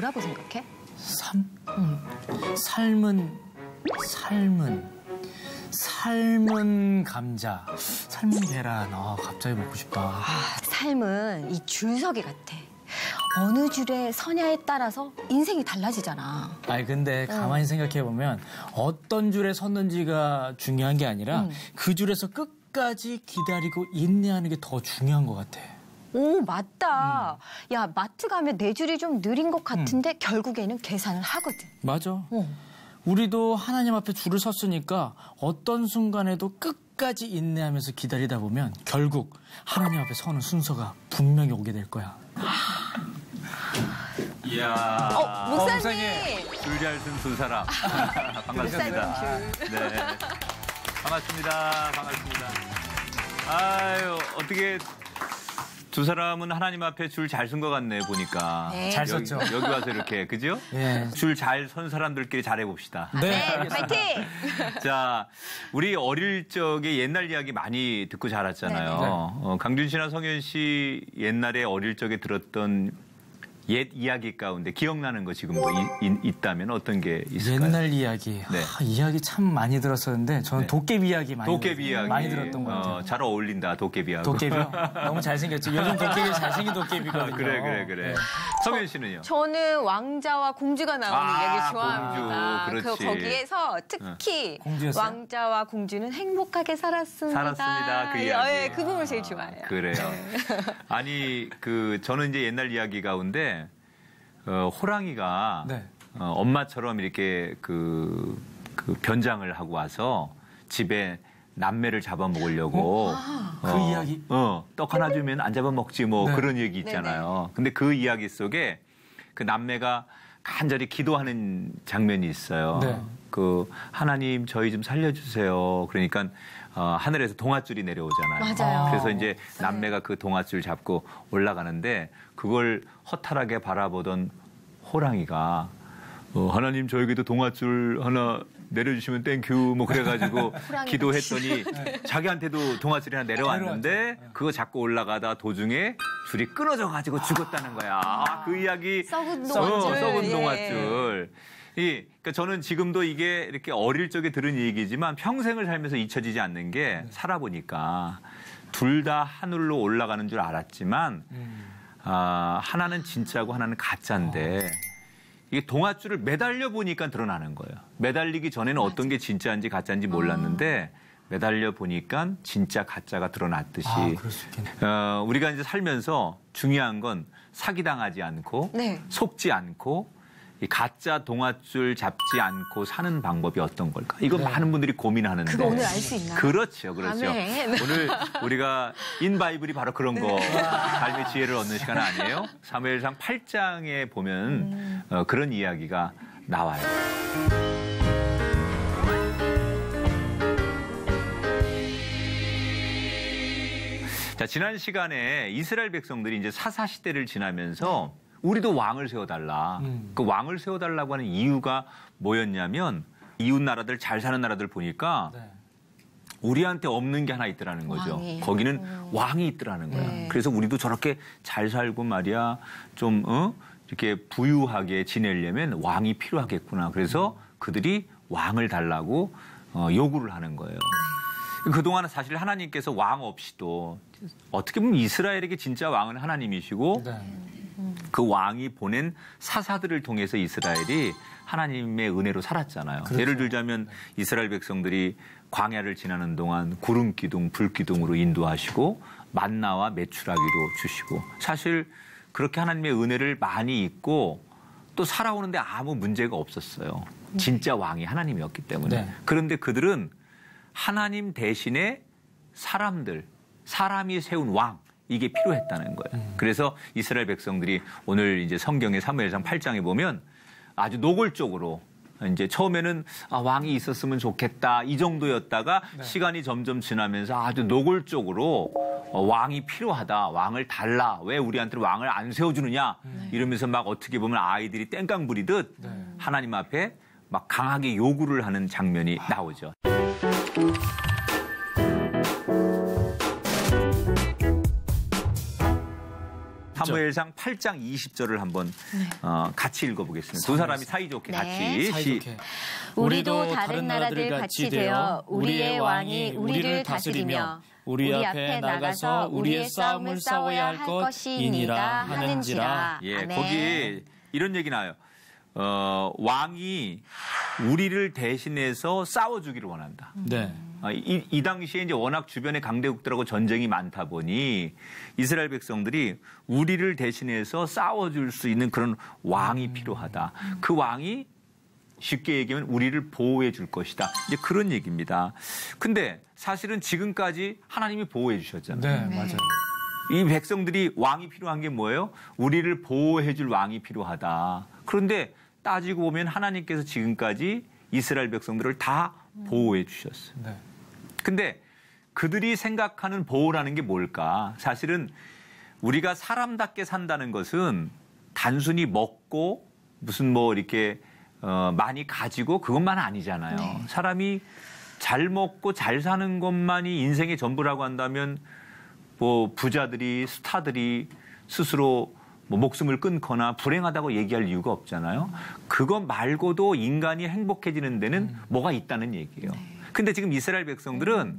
뭐라고 생각해? 삶? 삶은 감자, 삶은 계란. 갑자기 먹고 싶다. 삶은 이 줄서기 같아. 어느 줄에 서냐에 따라서 인생이 달라지잖아. 아니 근데 가만히 생각해보면 어떤 줄에 섰는지가 중요한 게 아니라 그 줄에서 끝까지 기다리고 인내하는 게 더 중요한 것 같아. 오, 맞다. 야, 마트 가면 내 줄이 좀 느린 것 같은데 결국에는 계산을 하거든. 맞아. 우리도 하나님 앞에 줄을 섰으니까 어떤 순간에도 끝까지 인내하면서 기다리다 보면 결국 하나님 앞에 서는 순서가 분명히 오게 될 거야. 이야. 목사님. 줄 잘 쓴 두 사람. 반갑습니다. 네. 반갑습니다. 아유, 어떻게 두 사람은 하나님 앞에 줄 잘 쓴 것 같네, 보니까. 네. 잘 썼죠. 여기 와서 이렇게, 그죠? 예. 줄 잘 선 사람들끼리 잘해봅시다. 네, 파이팅! 자, 우리 어릴 적에 옛날 이야기 많이 듣고 자랐잖아요. 강준 씨나 성현 씨 옛날에 어릴 적에 들었던 옛 이야기 가운데 기억나는 거 지금 뭐 있다면 어떤 게 있을까요? 옛날 이야기. 네. 이야기 참 많이 들었었는데 저는 네. 도깨비 이야기 많이 들었던 것 같아요. 잘 어울린다, 도깨비하고. 도깨비요? 너무 잘생겼죠. 요즘 도깨비 잘생긴 도깨비거든요. 그래. 성현 씨는요? 저는 왕자와 공주가 나오는 이야기 공주, 좋아합니다. 그렇지. 거기에서 특히 공주였어요? 왕자와 공주는 행복하게 살았습니다. 그 이야기. 그 부분을 제일 좋아해요. 그래요. 아니, 저는 이제 옛날 이야기 가운데 호랑이가 네. 엄마처럼 이렇게 그 변장을 하고 와서 집에 남매를 잡아먹으려고 그 이야기? 떡 하나 주면 안 잡아먹지 뭐 네. 그런 얘기 있잖아요. 근데 그 이야기 속에 그 남매가 간절히 기도하는 장면이 있어요. 네. 하나님 저희 좀 살려주세요. 그러니까 하늘에서 동아줄이 내려오잖아요. 맞아요. 그래서 이제 남매가 그 동아줄 잡고 올라가는데 그걸 허탈하게 바라보던 호랑이가 하나님 저에게도 동아줄 하나 내려주시면 땡큐 뭐 그래가지고 기도했더니 자기한테도 동아줄이 하나 내려왔는데 그거 잡고 올라가다 도중에 줄이 끊어져가지고 죽었다는 거야. 그 이야기 썩은 동아줄. 썩은 동아줄. 그러니까 저는 지금도 이게 이렇게 어릴 적에 들은 얘기지만 평생을 살면서 잊혀지지 않는 게 살아보니까 둘 다 하늘로 올라가는 줄 알았지만 하나는 진짜고 하나는 가짜인데 이게 동아줄을 매달려 보니까 드러나는 거예요. 매달리기 전에는 어떤 게 진짜인지 가짜인지 몰랐는데 매달려 보니까 진짜 가짜가 드러났듯이 그럴 수 있겠네. 우리가 이제 살면서 중요한 건 사기당하지 않고 네. 속지 않고 이 가짜 동아줄 잡지 않고 사는 방법이 어떤 걸까? 이건 많은 분들이 고민하는데. 그거 오늘 알 수 있나요? 그렇죠. 아멘. 오늘 우리가 인바이블이 바로 그런 거 삶의 지혜를 얻는 시간 아니에요? 사무엘상 8장에 보면 그런 이야기가 나와요. 자, 지난 시간에 이스라엘 백성들이 이제 사사 시대를 지나면서 우리도 왕을 세워달라. 그 왕을 세워달라고 하는 이유가 뭐였냐면 이웃 나라들 잘 사는 나라들 보니까 우리한테 없는 게 하나 있더라는 거죠. 왕이. 거기는 왕이 있더라는 거야. 네. 그래서 우리도 저렇게 잘 살고 말이야 좀 이렇게 부유하게 지내려면 왕이 필요하겠구나. 그래서 그들이 왕을 달라고 요구를 하는 거예요. 그동안 사실 하나님께서 왕 없이도 어떻게 보면 이스라엘에게 진짜 왕은 하나님이시고 그 왕이 보낸 사사들을 통해서 이스라엘이 하나님의 은혜로 살았잖아요. 그렇죠. 예를 들자면 이스라엘 백성들이 광야를 지나는 동안 구름 기둥, 불 기둥으로 인도하시고 만나와 메추라기도 주시고 사실 그렇게 하나님의 은혜를 많이 잊고 또 살아오는데 아무 문제가 없었어요. 진짜 왕이 하나님이었기 때문에. 네. 그런데 그들은 하나님 대신에 사람이 세운 왕 이게 필요했다는 거예요. 그래서 이스라엘 백성들이 오늘 이제 성경의 사무엘상 8장에 보면 아주 노골적으로 이제 처음에는 왕이 있었으면 좋겠다 이 정도였다가 시간이 점점 지나면서 아주 노골적으로 왕이 필요하다. 왕을 달라. 왜 우리한테 왕을 안 세워주느냐. 이러면서 막 어떻게 보면 아이들이 땡깡 부리듯 하나님 앞에 막 강하게 요구를 하는 장면이 나오죠. 사무엘상 8장 20절을 한번 같이 읽어보겠습니다. 두 사람이 사이좋게 같이. 사이좋게. 우리도 다른 나라들 같이 되어 우리의 왕이 우리를 다스리며 우리 앞에 나가서 우리의 싸움을 싸워야 할 것이니라 하는지라. 예, 아멘. 거기 이런 얘기 나와요. 왕이 우리를 대신해서 싸워주기를 원한다. 네. 이 당시에 이제 워낙 주변에 강대국들하고 전쟁이 많다 보니 이스라엘 백성들이 우리를 대신해서 싸워줄 수 있는 그런 왕이 필요하다. 그 왕이 쉽게 얘기하면 우리를 보호해 줄 것이다. 이제 그런 얘기입니다. 근데 사실은 지금까지 하나님이 보호해 주셨잖아요. 네, 맞아요. 이 백성들이 왕이 필요한 게 뭐예요? 우리를 보호해 줄 왕이 필요하다. 그런데 따지고 보면 하나님께서 지금까지 이스라엘 백성들을 다 보호해 주셨어요. 네. 근데 그들이 생각하는 보호라는 게 뭘까? 사실은 우리가 사람답게 산다는 것은 단순히 먹고 무슨 뭐 이렇게 많이 가지고 그것만 아니잖아요. 네. 사람이 잘 먹고 잘 사는 것만이 인생의 전부라고 한다면 뭐 부자들이 스타들이 스스로 뭐 목숨을 끊거나 불행하다고 얘기할 이유가 없잖아요. 그거 말고도 인간이 행복해지는 데는 뭐가 있다는 얘기예요. 근데 지금 이스라엘 백성들은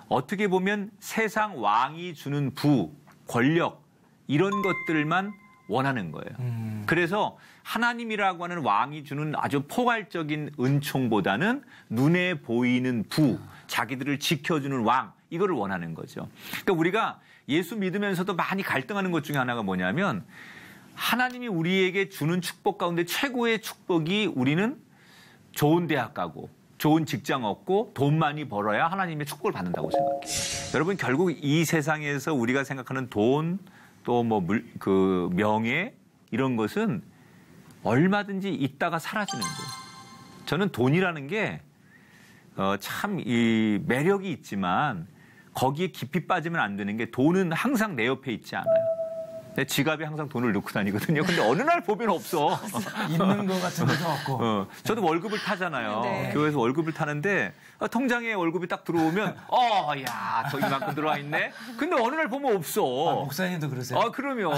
어떻게 보면 세상 왕이 주는 부, 권력 이런 것들만 원하는 거예요. 그래서 하나님이라고 하는 왕이 주는 아주 포괄적인 은총보다는 눈에 보이는 부, 자기들을 지켜주는 왕 이거를 원하는 거죠. 그러니까 우리가 예수 믿으면서도 많이 갈등하는 것 중에 하나가 뭐냐면 하나님이 우리에게 주는 축복 가운데 최고의 축복이 우리는 좋은 대학 가고 좋은 직장 얻고 돈 많이 벌어야 하나님의 축복을 받는다고 생각해요. 여러분 결국 이 세상에서 우리가 생각하는 돈 또 뭐 그 명예 이런 것은 얼마든지 있다가 사라지는 거예요. 저는 돈이라는 게 참 이 매력이 있지만 거기에 깊이 빠지면 안 되는 게 돈은 항상 내 옆에 있지 않아요. 내 지갑에 항상 돈을 넣고 다니거든요. 근데 어느 날 보면 없어. 있는 것 같은 데도 없고. 저도 월급을 타잖아요. 네. 교회에서 월급을 타는데 통장에 월급이 딱 들어오면 야, 저 이만큼 들어와 있네. 근데 어느 날 보면 없어. 목사님도 그러세요? 그러면.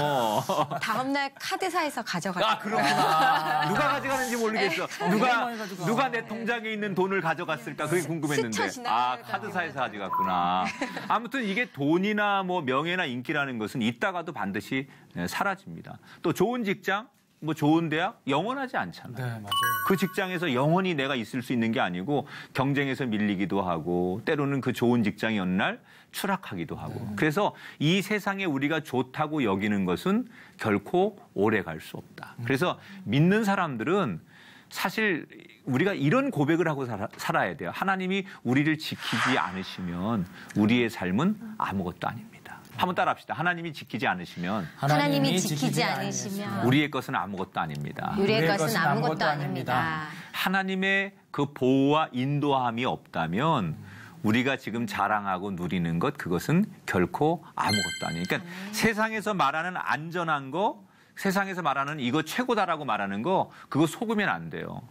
다음날 카드사에서 가져가요. 그렇구나. 누가 가져가는지 모르겠어. 누가 많이 가져가. 누가 내 통장에 있는 돈을 가져갔을까 그게 궁금했는데. 스쳐 지나가다가 카드사에서 가져갔구나. 아무튼 이게 돈이나 뭐 명예나 인기라는 것은 있다가도 반드시 사라집니다. 또 좋은 직장, 뭐 좋은 대학 영원하지 않잖아요. 네, 맞아요. 그 직장에서 영원히 내가 있을 수 있는 게 아니고 경쟁에서 밀리기도 하고 때로는 그 좋은 직장이 어느 날 추락하기도 하고. 그래서 이 세상에 우리가 좋다고 여기는 것은 결코 오래 갈 수 없다. 그래서 믿는 사람들은 사실 우리가 이런 고백을 하고 살아야 돼요. 하나님이 우리를 지키지 않으시면 우리의 삶은 아무것도 아닙니다. 한번 따라합시다. 하나님이 지키지 않으시면 하나님이 지키지 않으시면 우리의 것은 아무것도 아닙니다. 우리의 것은 아무것도 아닙니다. 하나님의 그 보호와 인도함이 없다면 우리가 지금 자랑하고 누리는 것 그것은 결코 아무것도 아니에요. 그러니까 세상에서 말하는 안전한 거, 세상에서 말하는 이거 최고다라고 말하는 거 그거 속으면 안 돼요.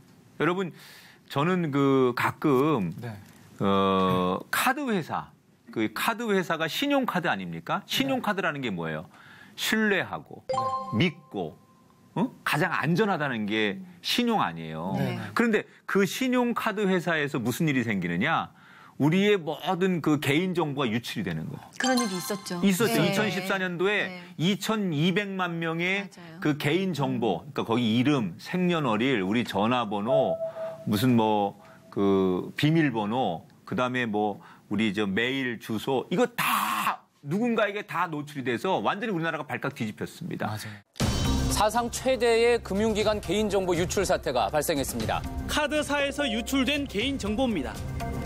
여러분 저는 그 가끔 네. 카드 회사 그 카드 회사가 신용카드 아닙니까? 신용카드라는 게 뭐예요? 신뢰하고 믿고 가장 안전하다는 게 신용 아니에요. 네. 그런데 그 신용카드 회사에서 무슨 일이 생기느냐? 우리의 모든 그 개인 정보가 유출이 되는 거예요. 그런 일이 있었죠. 있었죠. 네. 2014년도에 네. 2,200만 명의 맞아요. 그 개인 정보, 그러니까 거기 이름, 생년월일, 우리 전화번호, 무슨 뭐 그 비밀번호, 그다음에 뭐 우리 저 메일 주소 이거 다 누군가에게 다 노출이 돼서 완전히 우리나라가 발칵 뒤집혔습니다. 맞아요. 사상 최대의 금융기관 개인정보 유출 사태가 발생했습니다. 카드사에서 유출된 개인정보입니다.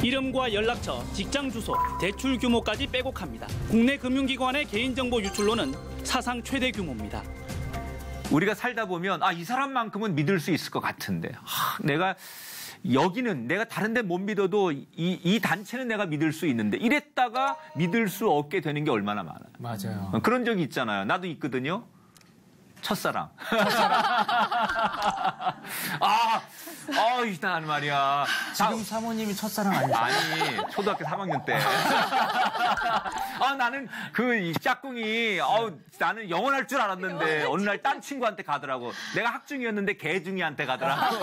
이름과 연락처, 직장 주소, 대출 규모까지 빼곡합니다. 국내 금융기관의 개인정보 유출로는 사상 최대 규모입니다. 우리가 살다 보면 이 사람만큼은 믿을 수 있을 것 같은데 내가 여기는 내가 다른 데 못 믿어도 이 단체는 내가 믿을 수 있는데 이랬다가 믿을 수 없게 되는 게 얼마나 많아요. 맞아요. 그런 적이 있잖아요. 나도 있거든요. 첫사랑. 난 말이야. 지금 사모님이 첫사랑 아니죠? 아니, 초등학교 3학년 때. 나는 이 짝꿍이 나는 영원할 줄 알았는데 어느 날 딴 친구한테 가더라고. 내가 학중이었는데 개중이한테 가더라고.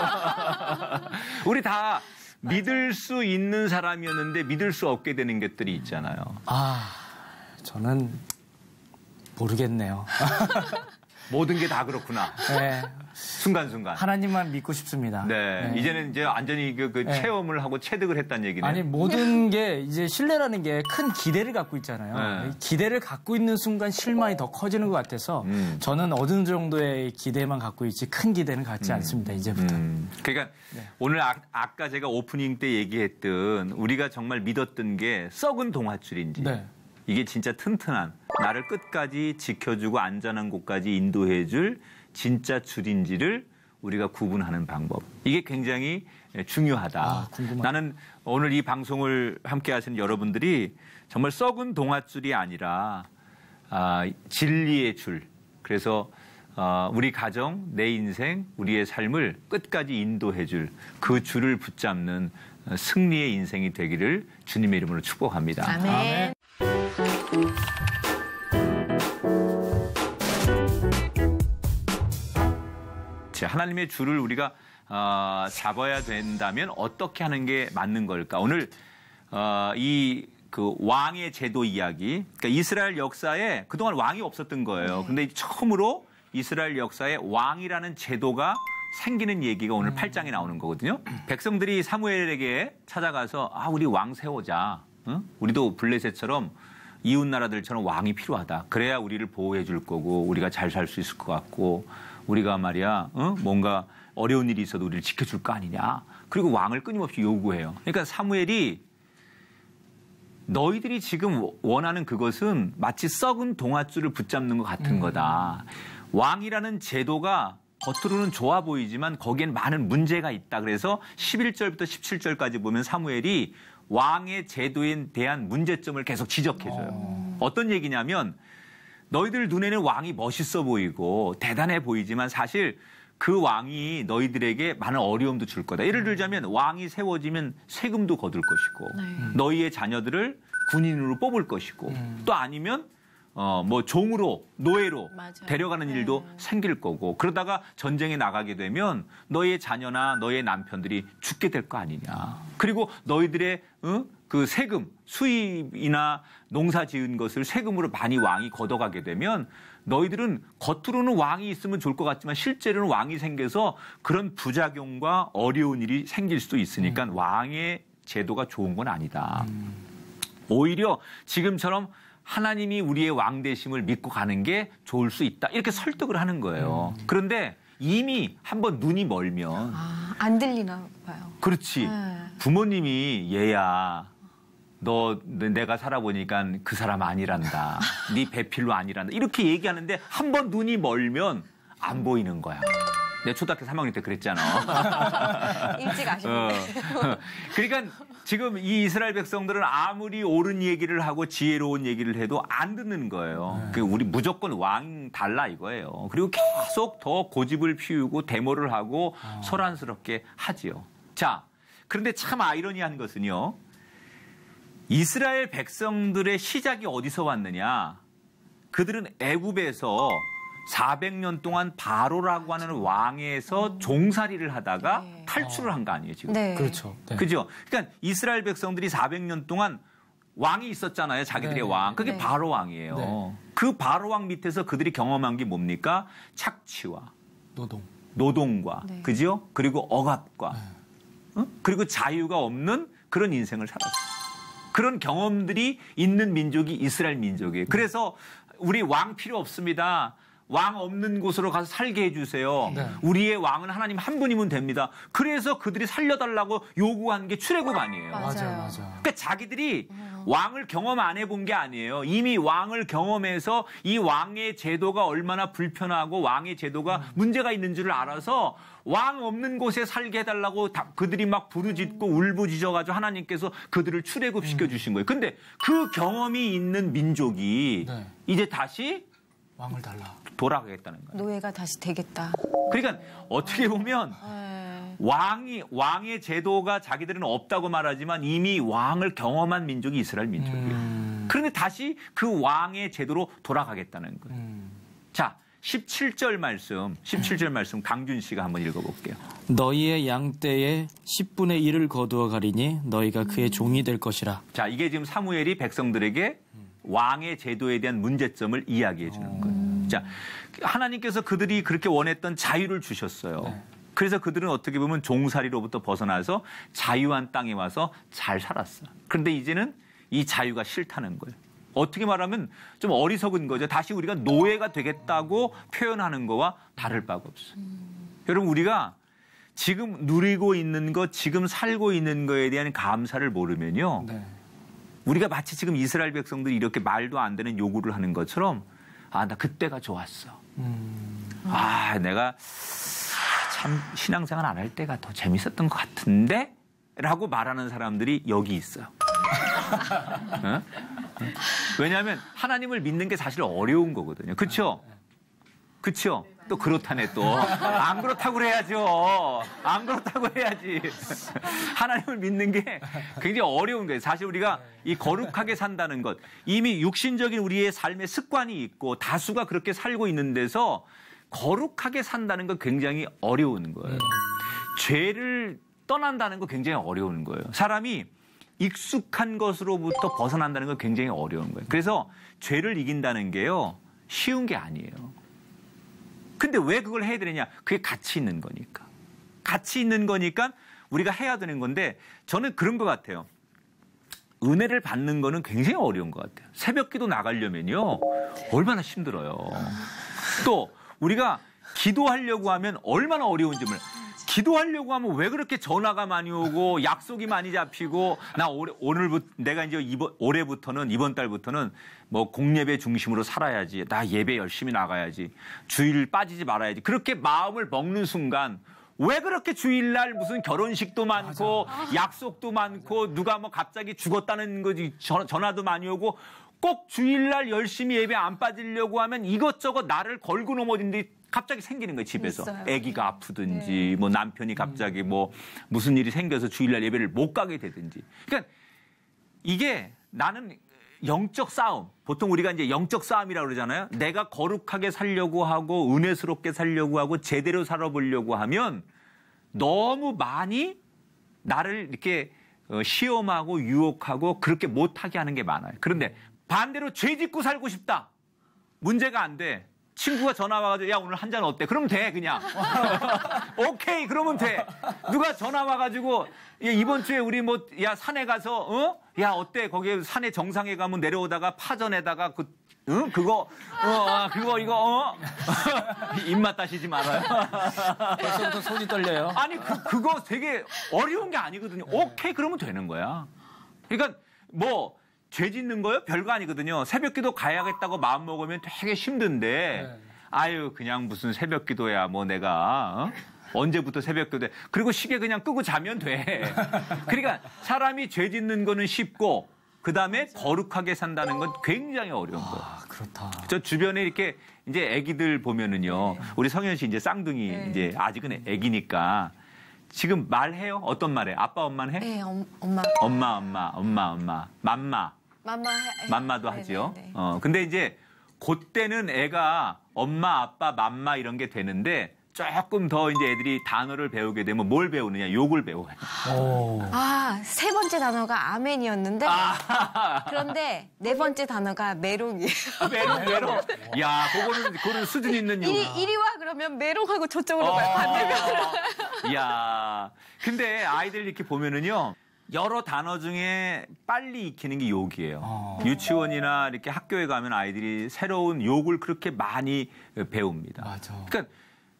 우리 다 믿을 수 있는 사람이었는데 믿을 수 없게 되는 것들이 있잖아요. 저는 모르겠네요. 모든 게 다 그렇구나. 네. 순간순간. 하나님만 믿고 싶습니다. 네. 이제는 이제 완전히 체험을 하고 체득을 했다는 얘기네. 아니, 모든 게 이제 신뢰라는 게 큰 기대를 갖고 있잖아요. 네. 기대를 갖고 있는 순간 실망이 더 커지는 것 같아서 저는 어느 정도의 기대만 갖고 있지 큰 기대는 갖지 않습니다. 이제부터. 그러니까 오늘 아까 제가 오프닝 때 얘기했던 우리가 정말 믿었던 게 썩은 동화줄인지 이게 진짜 튼튼한 나를 끝까지 지켜주고 안전한 곳까지 인도해줄 진짜 줄인지를 우리가 구분하는 방법. 이게 굉장히 중요하다. 나는 오늘 이 방송을 함께 하시는 여러분들이 정말 썩은 동화줄이 아니라 진리의 줄. 그래서 우리 가정, 내 인생, 우리의 삶을 끝까지 인도해줄 그 줄을 붙잡는 승리의 인생이 되기를 주님의 이름으로 축복합니다. 아멘. 하나님의 줄을 우리가 잡아야 된다면 어떻게 하는 게 맞는 걸까? 오늘 왕의 제도 이야기, 그러니까 이스라엘 역사에 그동안 왕이 없었던 거예요. 근데 처음으로 이스라엘 역사에 왕이라는 제도가 생기는 얘기가 오늘 8장에 나오는 거거든요. 백성들이 사무엘에게 찾아가서 우리 왕 세우자. 응? 우리도 블레셋처럼 이웃 나라들처럼 왕이 필요하다. 그래야 우리를 보호해 줄 거고 우리가 잘 살 수 있을 것 같고 우리가 말이야 뭔가 어려운 일이 있어도 우리를 지켜줄 거 아니냐. 그리고 왕을 끊임없이 요구해요. 그러니까 사무엘이 너희들이 지금 원하는 그것은 마치 썩은 동아줄을 붙잡는 것 같은 거다. 왕이라는 제도가 겉으로는 좋아 보이지만 거기엔 많은 문제가 있다. 그래서 11절부터 17절까지 보면 사무엘이 왕의 제도에 대한 문제점을 계속 지적해줘요. 어떤 얘기냐면 너희들 눈에는 왕이 멋있어 보이고 대단해 보이지만 사실 그 왕이 너희들에게 많은 어려움도 줄 거다. 예를 들자면 왕이 세워지면 세금도 거둘 것이고 너희의 자녀들을 군인으로 뽑을 것이고 또 아니면 종으로 노예로 데려가는 일도 생길 거고 그러다가 전쟁에 나가게 되면 너희의 자녀나 너희의 남편들이 죽게 될 거 아니냐. 그리고 너희들의 그 세금 수입이나 농사 지은 것을 세금으로 많이 왕이 걷어가게 되면 너희들은 겉으로는 왕이 있으면 좋을 것 같지만 실제로는 왕이 생겨서 그런 부작용과 어려운 일이 생길 수도 있으니까 왕의 제도가 좋은 건 아니다. 오히려 지금처럼 하나님이 우리의 왕 되심을 믿고 가는 게 좋을 수 있다. 이렇게 설득을 하는 거예요. 그런데 이미 한번 눈이 멀면 안 들리나 봐요. 그렇지. 부모님이 얘야 너 내가 살아보니까 그 사람 아니란다. 네 배필로 아니란다. 이렇게 얘기하는데 한번 눈이 멀면 안 보이는 거야. 내 초등학교 3학년 때 그랬잖아. 일찍 아시는데. 그러니까 지금 이 이스라엘 백성들은 아무리 옳은 얘기를 하고 지혜로운 얘기를 해도 안 듣는 거예요. 우리 무조건 왕 달라 이거예요. 그리고 계속 더 고집을 피우고 데모를 하고 소란스럽게 하지요. 자, 그런데 참 아이러니한 것은요. 이스라엘 백성들의 시작이 어디서 왔느냐. 그들은 애굽에서 400년 동안 바로라고 하는 왕에서 종살이를 하다가 탈출을 한 거 아니에요, 지금? 그렇죠. 그죠? 그러니까 이스라엘 백성들이 400년 동안 왕이 있었잖아요, 자기들의 왕. 그게 바로 왕이에요. 그 바로 왕 밑에서 그들이 경험한 게 뭡니까? 착취와 노동과, 그죠? 그리고 억압과, 그리고 자유가 없는 그런 인생을 살았어요. 그런 경험들이 있는 민족이 이스라엘 민족이에요. 그래서 우리 왕 필요 없습니다. 왕 없는 곳으로 가서 살게 해주세요. 우리의 왕은 하나님 한 분이면 됩니다. 그래서 그들이 살려달라고 요구한 게 출애굽 아니에요. 맞아요. 그러니까 자기들이 왕을 경험 안 해본 게 아니에요. 이미 왕을 경험해서 이 왕의 제도가 얼마나 불편하고 왕의 제도가 문제가 있는 줄을 알아서 왕 없는 곳에 살게 해달라고 그들이 막 부르짖고 울부짖어가지고 하나님께서 그들을 출애굽시켜 주신 거예요. 근데 그 경험이 있는 민족이 이제 다시 왕을 달라. 돌아가겠다는 거예요. 노예가 다시 되겠다. 그러니까 어떻게 보면 왕의 제도가 자기들은 없다고 말하지만 이미 왕을 경험한 민족이 이스라엘 민족이에요. 그런데 다시 그 왕의 제도로 돌아가겠다는 거예요. 자, 17절 말씀 강준 씨가 한번 읽어볼게요. 너희의 양떼의 10분의 1을 거두어 가리니 너희가 그의 종이 될 것이라. 자, 이게 지금 사무엘이 백성들에게 왕의 제도에 대한 문제점을 이야기해 주는 거예요. 자, 하나님께서 그들이 그렇게 원했던 자유를 주셨어요. 네. 그래서 그들은 어떻게 보면 종살이로부터 벗어나서 자유한 땅에 와서 잘 살았어요. 그런데 이제는 이 자유가 싫다는 거예요. 어떻게 말하면 좀 어리석은 거죠. 다시 우리가 노예가 되겠다고 표현하는 거와 다를 바가 없어요. 여러분, 우리가 지금 누리고 있는 것, 지금 살고 있는 거에 대한 감사를 모르면요. 네. 우리가 마치 지금 이스라엘 백성들이 이렇게 말도 안 되는 요구를 하는 것처럼 나 그때가 좋았어. 내가 참 신앙생활 안 할 때가 더 재밌었던 것 같은데? 라고 말하는 사람들이 여기 있어요. 어? 왜냐하면 하나님을 믿는 게 사실 어려운 거거든요. 그렇죠? 그렇죠? 또 그렇다네 또. 안 그렇다고 해야죠. 안 그렇다고 해야지. 하나님을 믿는 게 굉장히 어려운 거예요. 사실 우리가 이 거룩하게 산다는 것, 이미 육신적인 우리의 삶의 습관이 있고 다수가 그렇게 살고 있는 데서 거룩하게 산다는 건 굉장히 어려운 거예요. 죄를 떠난다는 거 굉장히 어려운 거예요. 사람이 익숙한 것으로부터 벗어난다는 건 굉장히 어려운 거예요. 그래서 죄를 이긴다는 게요, 쉬운 게 아니에요. 근데 왜 그걸 해야 되느냐? 그게 가치 있는 거니까. 가치 있는 거니까 우리가 해야 되는 건데, 저는 그런 것 같아요. 은혜를 받는 거는 굉장히 어려운 것 같아요. 새벽 기도 나가려면요, 얼마나 힘들어요. 또 우리가 기도하려고 하면 얼마나 어려운지 몰라요. 기도하려고 하면 왜 그렇게 전화가 많이 오고 약속이 많이 잡히고, 나 오늘부터 내가 이제 올해부터는, 이번 달부터는 뭐 공예배 중심으로 살아야지, 나 예배 열심히 나가야지, 주일 빠지지 말아야지, 그렇게 마음을 먹는 순간 왜 그렇게 주일날 무슨 결혼식도 많고 약속도 많고 누가 뭐 갑자기 죽었다는 거지 전화도 많이 오고, 꼭 주일날 열심히 예배 안 빠지려고 하면 이것저것 나를 걸고 넘어진 데 갑자기 생기는 거예요, 집에서. 있어요. 아기가 아프든지, 네. 뭐 남편이 갑자기 뭐 무슨 일이 생겨서 주일날 예배를 못 가게 되든지. 그러니까 이게 나는 영적 싸움, 보통 우리가 이제 영적 싸움이라고 그러잖아요. 내가 거룩하게 살려고 하고 은혜스럽게 살려고 하고 제대로 살아보려고 하면 너무 많이 나를 이렇게 시험하고 유혹하고 그렇게 못하게 하는 게 많아요. 그런데 반대로 죄 짓고 살고 싶다. 문제가 안 돼. 친구가 전화 와가지고, 야, 오늘 한잔 어때? 그러면 돼, 그냥. 오케이, 그러면 돼. 누가 전화 와가지고, 야, 이번 주에 우리 뭐, 야, 산에 가서, 야, 어때? 거기 산에 정상에 가면 내려오다가 파전에다가 그거, 이거, 입맛 따시지 말아요. 벌써부터 손이 떨려요. 아니, 그거 되게 어려운 게 아니거든요. 오케이, 그러면 되는 거야. 그러니까, 죄 짓는 거요? 별거 아니거든요. 새벽 기도 가야겠다고 마음 먹으면 되게 힘든데, 네. 아유, 그냥 무슨 새벽 기도야, 뭐 내가, 언제부터 새벽 기도해. 그리고 시계 그냥 끄고 자면 돼. 그러니까 사람이 죄 짓는 거는 쉽고, 그 다음에 거룩하게 산다는 건 굉장히 어려운 거예요. 그렇다. 저 주변에 이렇게 이제 애기들 보면은요, 네. 우리 성현 씨 이제 쌍둥이, 네. 이제 아직은 애기니까, 지금 말해요? 어떤 말해? 아빠, 엄마는 해? 네, 엄마. 엄마. 맘마도 하지요. 근데 이제 그때는 애가 엄마, 아빠, 맘마 이런 게 되는데 조금 더 이제 애들이 단어를 배우게 되면 뭘 배우느냐? 욕을 배워요. 세 번째 단어가 아멘이었는데, 그런데 네 번째 단어가 메롱이에요. 메롱. 야, 그거는 수준 있는 욕. 이리 와 그러면 메롱하고 저쪽으로 가요. 반대편으로. 야, 근데 아이들 이렇게 보면은요, 여러 단어 중에 빨리 익히는 게 욕이에요. 유치원이나 이렇게 학교에 가면 아이들이 새로운 욕을 그렇게 많이 배웁니다. 맞아. 그러니까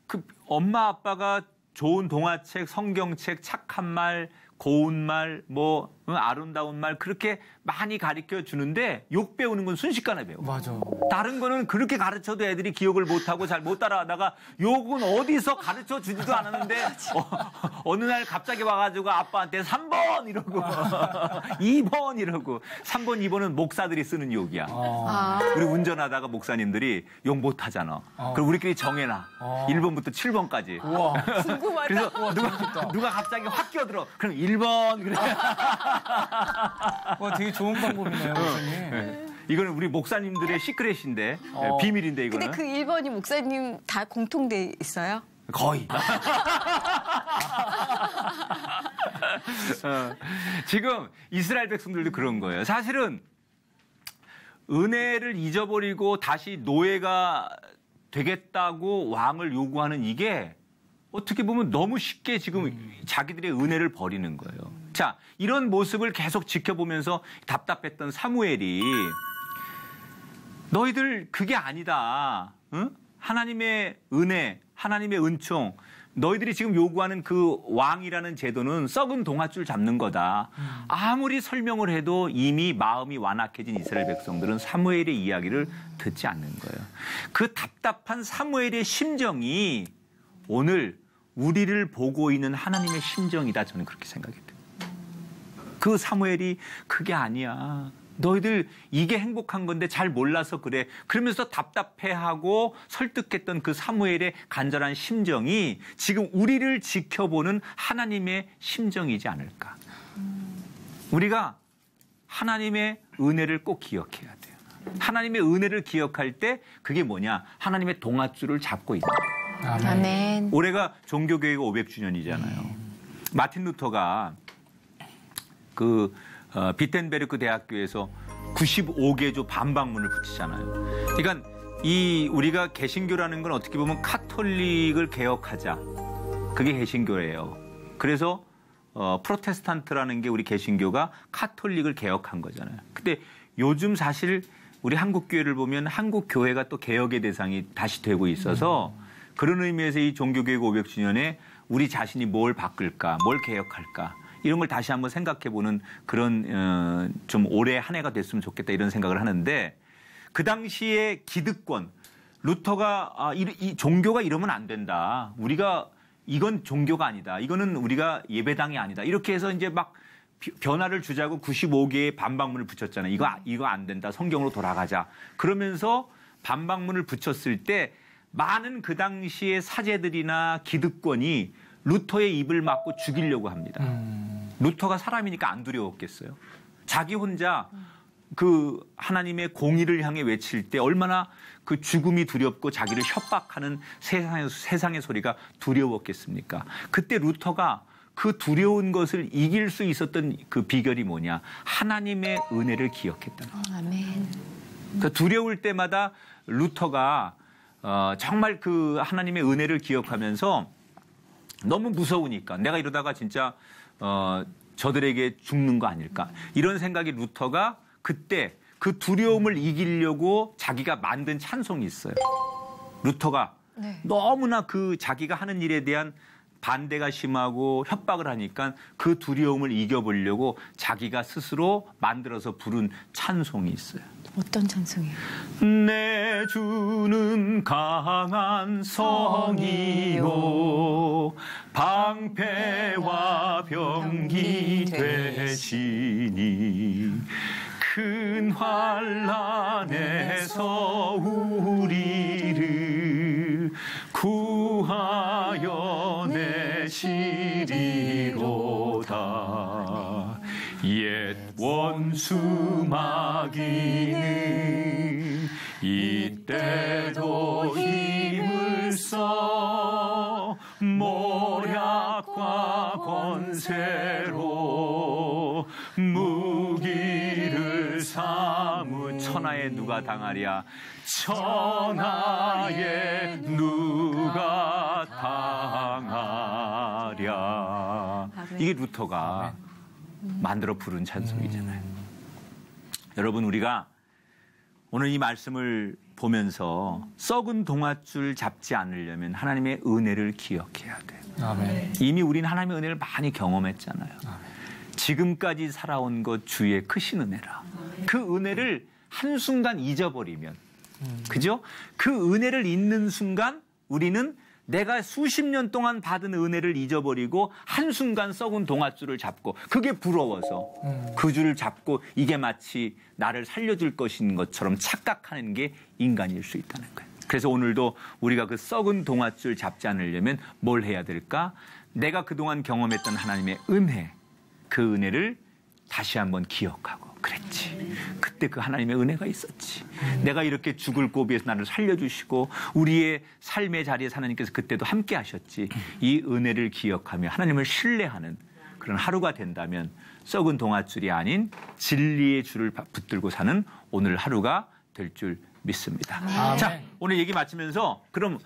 그 엄마 아빠가 좋은 동화책, 성경책, 착한 말, 고운 말, 아름다운 말 그렇게 많이 가르쳐 주는데 욕 배우는 건 순식간에 배워. 맞아. 다른 거는 그렇게 가르쳐도 애들이 기억을 못하고 잘 못 따라하다가 욕은 어디서 가르쳐 주지도 않았는데 어느 날 갑자기 와가지고 아빠한테 3번 이러고 2번 이러고 3번, 2번은 목사들이 쓰는 욕이야. 우리 운전하다가 목사님들이 욕 못하잖아. 그럼 우리끼리 정해놔. 1번부터 7번까지. 궁금하다. 그래서 누가 갑자기 확 끼어들어. 그럼 1번 그래. 되게 좋은 방법이네요, 목사님. 이거는 우리 목사님들의 시크릿인데 비밀인데 이거는. 근데 그 1번이 목사님 다 공통돼 있어요? 거의. 지금 이스라엘 백성들도 그런 거예요. 사실은 은혜를 잊어버리고 다시 노예가 되겠다고 왕을 요구하는 이게 어떻게 보면 너무 쉽게 지금 자기들의 은혜를 버리는 거예요. 자, 이런 모습을 계속 지켜보면서 답답했던 사무엘이 너희들 그게 아니다. 응? 하나님의 은혜, 하나님의 은총, 너희들이 지금 요구하는 그 왕이라는 제도는 썩은 동아줄 잡는 거다. 아무리 설명을 해도 이미 마음이 완악해진 이스라엘 백성들은 사무엘의 이야기를 듣지 않는 거예요. 그 답답한 사무엘의 심정이 오늘 우리를 보고 있는 하나님의 심정이다. 저는 그렇게 생각해요. 그 사무엘이 그게 아니야. 너희들 이게 행복한 건데 잘 몰라서 그래. 그러면서 답답해하고 설득했던 그 사무엘의 간절한 심정이 지금 우리를 지켜보는 하나님의 심정이지 않을까. 우리가 하나님의 은혜를 꼭 기억해야 돼요. 하나님의 은혜를 기억할 때 그게 뭐냐. 하나님의 동아줄을 잡고 있다. 아멘. 올해가 종교교회가 500주년이잖아요. 마틴 루터가 그 비텐베르크 대학교에서 95개조 반박문을 붙이잖아요. 그러니까 우리가 개신교라는 건 어떻게 보면 카톨릭을 개혁하자. 그게 개신교예요. 그래서 프로테스탄트라는 게 우리 개신교가 카톨릭을 개혁한 거잖아요. 근데 요즘 사실 우리 한국 교회를 보면 한국 교회가 또 개혁의 대상이 다시 되고 있어서 그런 의미에서 이 종교교회가 500주년에 우리 자신이 뭘 바꿀까, 뭘 개혁할까 이런 걸 다시 한번 생각해보는 그런 좀 올해 한 해가 됐으면 좋겠다 이런 생각을 하는데 그 당시에 기득권 루터가 이 종교가 이러면 안 된다. 우리가 이건 종교가 아니다. 이거는 우리가 예배당이 아니다. 이렇게 해서 이제 막 변화를 주자고 95개의 반박문을 붙였잖아요. 이거 안 된다. 성경으로 돌아가자. 그러면서 반박문을 붙였을 때 많은 그 당시의 사제들이나 기득권이 루터의 입을 막고 죽이려고 합니다. 루터가 사람이니까 안 두려웠겠어요. 자기 혼자 그 하나님의 공의를 향해 외칠 때 얼마나 그 죽음이 두렵고 자기를 협박하는 세상의 소리가 두려웠겠습니까? 그때 루터가 그 두려운 것을 이길 수 있었던 그 비결이 뭐냐? 하나님의 은혜를 기억했다는 거예요. 아멘. 그 두려울 때마다 루터가 정말 그 하나님의 은혜를 기억하면서 너무 무서우니까 내가 이러다가 진짜 저들에게 죽는 거 아닐까 이런 생각이 루터가 그때 그 두려움을 이기려고 자기가 만든 찬송이 있어요. 루터가 너무나 그 자기가 하는 일에 대한 반대가 심하고 협박을 하니까 그 두려움을 이겨보려고 자기가 스스로 만들어서 부른 찬송이 있어요. 어떤 찬송이에요? 내 주는 강한 성이요 방패와 병기 되시니 큰 환난에서 우리를 구하여 내시리로다. 옛 원수 마귀는 이때도 힘을 써 모략과 권세로 무기를 삼은 천하에 누가 당하랴 천하에 누가 당하랴. 이게 루터가 만들어 부른 찬송이잖아요. 여러분 우리가 오늘 이 말씀을 보면서 썩은 동아줄 잡지 않으려면 하나님의 은혜를 기억해야 돼요. 아멘. 이미 우리는 하나님의 은혜를 많이 경험했잖아요. 아멘. 지금까지 살아온 것 주의 크신 은혜라. 그 은혜를 한순간 잊어버리면 그죠? 그 은혜를 잊는 순간 우리는 내가 수십 년 동안 받은 은혜를 잊어버리고 한순간 썩은 동아줄을 잡고 그게 부러워서 그 줄을 잡고 이게 마치 나를 살려줄 것인 것처럼 착각하는 게 인간일 수 있다는 거예요. 그래서 오늘도 우리가 그 썩은 동아줄 잡지 않으려면 뭘 해야 될까? 내가 그동안 경험했던 하나님의 은혜 그 은혜를 다시 한번 기억하고 그랬지. 그때 그 하나님의 은혜가 있었지. 내가 이렇게 죽을 고비에서 나를 살려주시고 우리의 삶의 자리에 하나님께서 그때도 함께 하셨지. 이 은혜를 기억하며 하나님을 신뢰하는 그런 하루가 된다면 썩은 동아줄이 아닌 진리의 줄을 붙들고 사는 오늘 하루가 될 줄 믿습니다. 자, 오늘 얘기 마치면서 그럼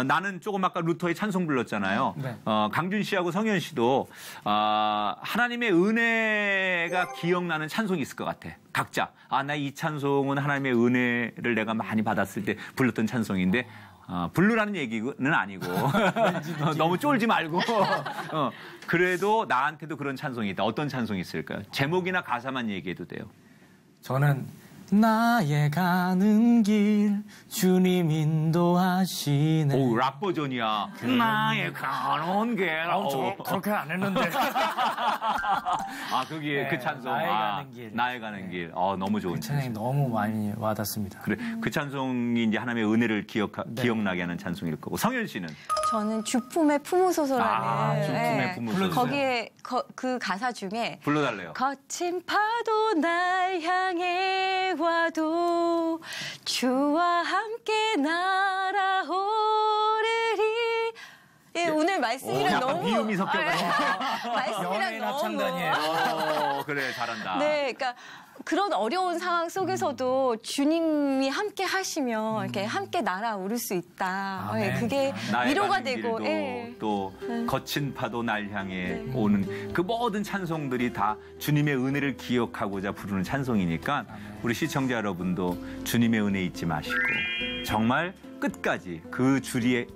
나는 조금 아까 루터의 찬송 불렀잖아요. 네. 강준 씨하고 성현 씨도 하나님의 은혜가 기억나는 찬송이 있을 것 같아. 각자. 나 이 찬송은 하나님의 은혜를 내가 많이 받았을 때 불렀던 찬송인데 부르라는 얘기는 아니고 너무 쫄지 말고 그래도 나한테도 그런 찬송이 있다. 어떤 찬송이 있을까요? 제목이나 가사만 얘기해도 돼요. 저는 나의 가는 길 주님 인도하시네. 오, 락 버전이야. 나의 가는 길. 그렇게 안 했는데. 거기에 네, 그 찬송. 나의 가는 길. 나의 가는 길. 너무 좋은 찬양이 너무 많이 와닿습니다. 그래, 그 찬송이 이제 하나님의 은혜를 기억나게 하는 찬송일 거고. 성현 씨는? 저는 주품의 품으소서라는 주품의 품으소서. 거기에 그 가사 중에 불러달래요. 거친 파도 날 향해 와도 주와 함께 날아오르리. 예, 오늘 말씀이랑 약간 너무 비음이 섞여가지고. 말씀이랑 너무 합창단이에요. 그래, 잘한다. 네, 그러니까 그런 어려운 상황 속에서도 주님이 함께 하시면 이렇게 함께 날아오를 수 있다. 네. 그게 나의 위로가 가는 되고, 길도 또 거친 파도 날 향해 오는 그 모든 찬송들이 다 주님의 은혜를 기억하고자 부르는 찬송이니까 우리 시청자 여러분도 주님의 은혜 잊지 마시고 정말 끝까지 그 줄이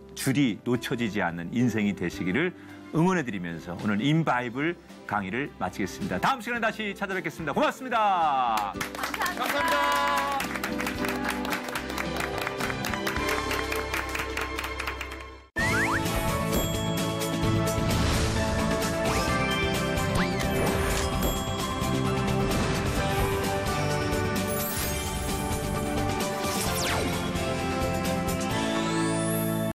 놓쳐지지 않는 인생이 되시기를 응원해드리면서 오늘 인바이블 강의를 마치겠습니다. 다음 시간에 다시 찾아뵙겠습니다. 고맙습니다.